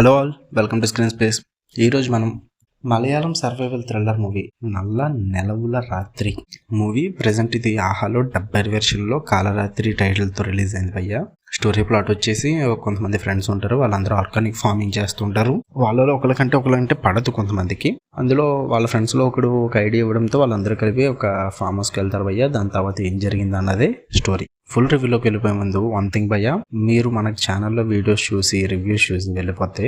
Hello all, welcome to screen space. ఈరోజు మనం Malayalam survival thriller movie నల్ల నెలవుల రాత్రి మూవీ ప్రెజెంట్ ఇది ఆహాలో 70 వెర్షన్లో కాలరాత్రి టైటిల్తో రిలీజ్ అయింది భయ్య. స్టోరీ ప్లాట్ వచ్చేసి కొంతమంది ఫ్రెండ్స్ ఉంటారు, వాళ్ళందరూ ఆర్గానిక్ ఫార్మింగ్ చేస్తుంటారు. వాళ్ళలో ఒకరికంటే పడదు కొంతమందికి. అందులో వాళ్ళ ఫ్రెండ్స్లో ఒక ఐడియా ఇవ్వడంతో వాళ్ళందరూ కలిపి ఒక ఫామ్ హౌస్కి వెళ్తారు భయ్య. దాని తర్వాత ఏం జరిగింది అన్నదే స్టోరీ. ఫుల్ రివ్యూలోకి వెళ్ళిపోయే ముందు వన్ థింగ్ భయ్య, మీరు మనకి ఛానల్లో వీడియోస్ చూసి రివ్యూస్ చూసి వెళ్ళిపోతే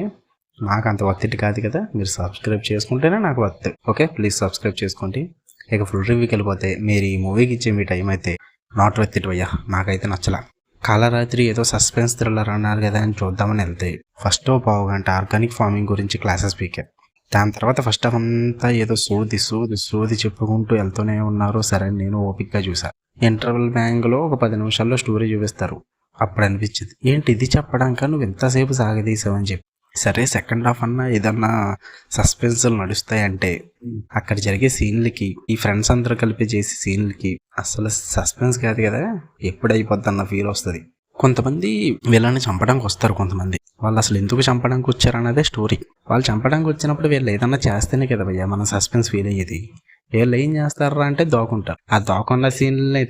నాకు అంత వర్తిట్ కాదు కదా. మీరు సబ్స్క్రైబ్ చేసుకుంటేనే నాకు వర్త్. ఓకే, ప్లీజ్ సబ్స్క్రైబ్ చేసుకోండి. ఇక ఫుల్ రివ్యూకి వెళ్ళిపోతే మీరు ఈ మూవీకి ఇచ్చే మీ టైం అయితే నాట్ వర్తిట్ భయ్య. నాకైతే నచ్చలా. కాలరాత్రి ఏదో సస్పెన్స్ థ్రిల్లర్ అన్నారు కదా అని చూద్దామని వెళ్తే ఫస్ట్ పావు గంట ఆర్గానిక్ ఫార్మింగ్ గురించి క్లాసెస్ పీకారు. దాని తర్వాత ఫస్ట్ హాఫ్ అంతా ఏదో సోది చెప్పుకుంటూ వెళ్తూనే ఉన్నారు. సరే, నేను ఓపిక్గా చూసాను. ఇంటర్వెల్ బ్యాంక్లో ఒక 10 నిమిషాల్లో స్టోరీ చూపిస్తారు. అప్పుడు అనిపించింది, ఏంటి ఇది చెప్పడాక నువ్వు ఎంతసేపు సాగదీసావని చెప్పి. సరే, సెకండ్ హాఫ్ అన్నా ఏదన్నా సస్పెన్స్లు నడుస్తాయంటే అక్కడ జరిగే సీన్లకి, ఈ ఫ్రెండ్స్ అందరూ కలిపి చేసే సీన్లకి అసలు సస్పెన్స్ కాదు కదా, ఎప్పుడు అయిపోద్ది అన్న ఫీల్ వస్తుంది. కొంతమంది వీళ్ళని చంపడానికి వస్తారు. కొంతమంది వాళ్ళు అసలు ఎందుకు చంపడానికి వచ్చారన్నదే స్టోరీ. వాళ్ళు చంపడానికి వచ్చినప్పుడు వీళ్ళు ఏదన్నా చేస్తేనే కదా భయ్యా మనం సస్పెన్స్ ఫీల్ అయ్యేది. వీళ్ళు ఏం చేస్తారా అంటే దాక్కుంటారు. ఆ దాక్కున్న సీన్లని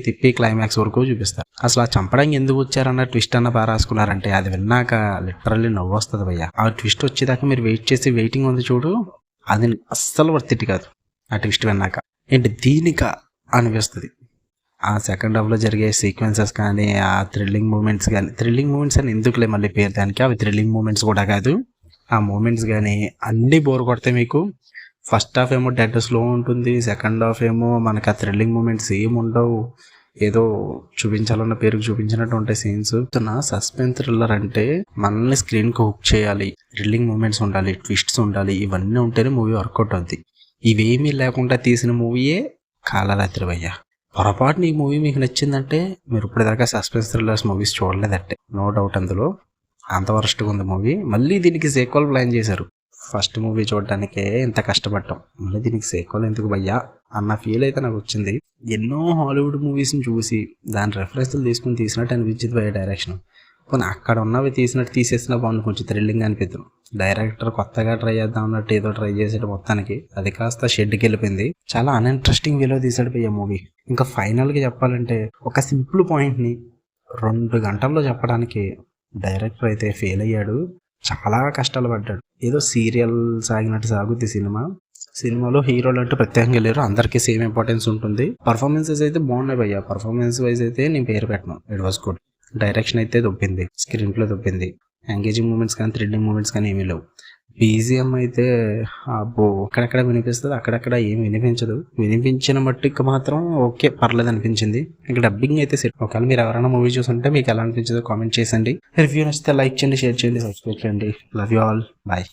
తిప్పి క్లైమాక్స్ వరకు చూపిస్తారు. అసలు ఆ చంపడానికి ఎందుకు వచ్చారన్న ట్విస్ట్ అన్న బాగా రాసుకున్నారంటే అది విన్నాక లిటరల్లీ నవ్వు వస్తుంది భయ్య. ఆ ట్విస్ట్ వచ్చేదాకా మీరు వెయిటింగ్ ఉంది చూడు, అది అస్సలు వర్తిట్ కాదు. ఆ ట్విస్ట్ విన్నాక ఏంటి దీనికా అనిపిస్తుంది. ఆ సెకండ్ హాఫ్లో జరిగే సీక్వెన్సెస్ కానీ, ఆ థ్రిల్లింగ్ మూమెంట్స్ అని ఎందుకులే మళ్ళీ పేరు దానికి, అవి థ్రిల్లింగ్ మూమెంట్స్ కూడా కాదు. ఆ మూమెంట్స్ కానీ అన్నీ బోర్ కొడతాయి మీకు. ఫస్ట్ హాఫ్ ఏమో డెడ్ స్లో ఉంటుంది, సెకండ్ హాఫ్ ఏమో మనకు ఆ థ్రిల్లింగ్ మూమెంట్స్ ఏమి ఉండవు. ఏదో చూపించాలన్న పేరుకు చూపించినట్టు ఉంటాయి సీన్స్. సస్పెన్స్ థ్రిల్లర్ అంటే మనల్ని స్క్రీన్కి హుక్ చేయాలి, థ్రిల్లింగ్ మూమెంట్స్ ఉండాలి, ట్విస్ట్స్ ఉండాలి. ఇవన్నీ ఉంటేనే మూవీ వర్కౌట్ అవుద్ది. ఇవేమీ లేకుండా తీసిన మూవీయే కాలరాత్రి భయ్య. పొరపాటున ఈ మూవీ మీకు నచ్చిందంటే మీరు ఇప్పటిదాకా సస్పెన్స్ థ్రిల్లర్స్ మూవీస్ చూడలేదంటే నో డౌట్. అందులో అంత వరస్ట్గా ఉంది మూవీ. మళ్ళీ దీనికి సీక్వెల్ ప్లాన్ చేశారు. ఫస్ట్ మూవీ చూడడానికే ఇంత కష్టపడ్డాం, మళ్ళీ దీనికి సీక్వెల్ ఎందుకు భయ్యా అన్న ఫీల్ అయితే నాకు వచ్చింది. ఎన్నో హాలీవుడ్ మూవీస్ని చూసి దాని రెఫరెన్స్లు తీసుకుని తీసినట్టు అనిపించింది భయ్య డైరెక్షన్. కొన్ని అక్కడ ఉన్నవి తీసినట్టు తీసేసిన బాగుంది, కొంచెం థ్రిల్లింగ్ అనిపిద్దాం. డైరెక్టర్ కొత్తగా ట్రై చేద్దాం అన్నట్టు ఏదో ట్రై చేసాడు మొత్తానికి. అది కాస్త షెడ్కి వెళ్ళిపోయింది. చాలా అన్ఇంట్రెస్టింగ్ వేలో తీసాడు భయ్య మూవీ. ఇంకా ఫైనల్గా చెప్పాలంటే ఒక సింపుల్ పాయింట్ని 2 గంటల్లో చెప్పడానికి డైరెక్టర్ అయితే ఫెయిల్ అయ్యాడు. చాలా కష్టాలు పడ్డాడు. ఏదో సీరియల్ సాగినట్టు సాగుద్ది సినిమాలో హీరోలు అంటూ ప్రత్యేకంగా లేరు, అందరికీ సేమ్ ఇంపార్టెన్స్ ఉంటుంది. పర్ఫార్మెన్సెస్ అయితే బాగున్నాయి భయ్య. పర్ఫార్మెన్స్ వైజ్ అయితే నేను పేరు పెట్టను, ఇట్ వాస్ గుడ్. డైరెక్షన్ అయితే దొబ్బింది, స్క్రీన్ ప్లే దొబ్బింది. ఎంగేజింగ్ మూమెంట్స్ కానీ థ్రిల్లింగ్ మూమెంట్స్ కానీ ఏమీ లేవు. బీజిఎం అయితే అబ్బో అక్కడక్కడ వినిపిస్తుంది, అక్కడక్కడ ఏం వినిపించదు. వినిపించిన మట్టుకు మాత్రం ఓకే పర్లేదు అనిపించింది. ఇంకా డబ్బింగ్ అయితే సెట్. ఒకవేళ మీరు ఎవరైనా మూవీ చూస్తుంటే మీకు ఎలా అనిపించదో కామెంట్ చేయండి. రివ్యూ నచ్చితే లైక్ చేయండి, షేర్ చేయండి, సబ్స్క్రైబ్ చేయండి. Love you all, bye.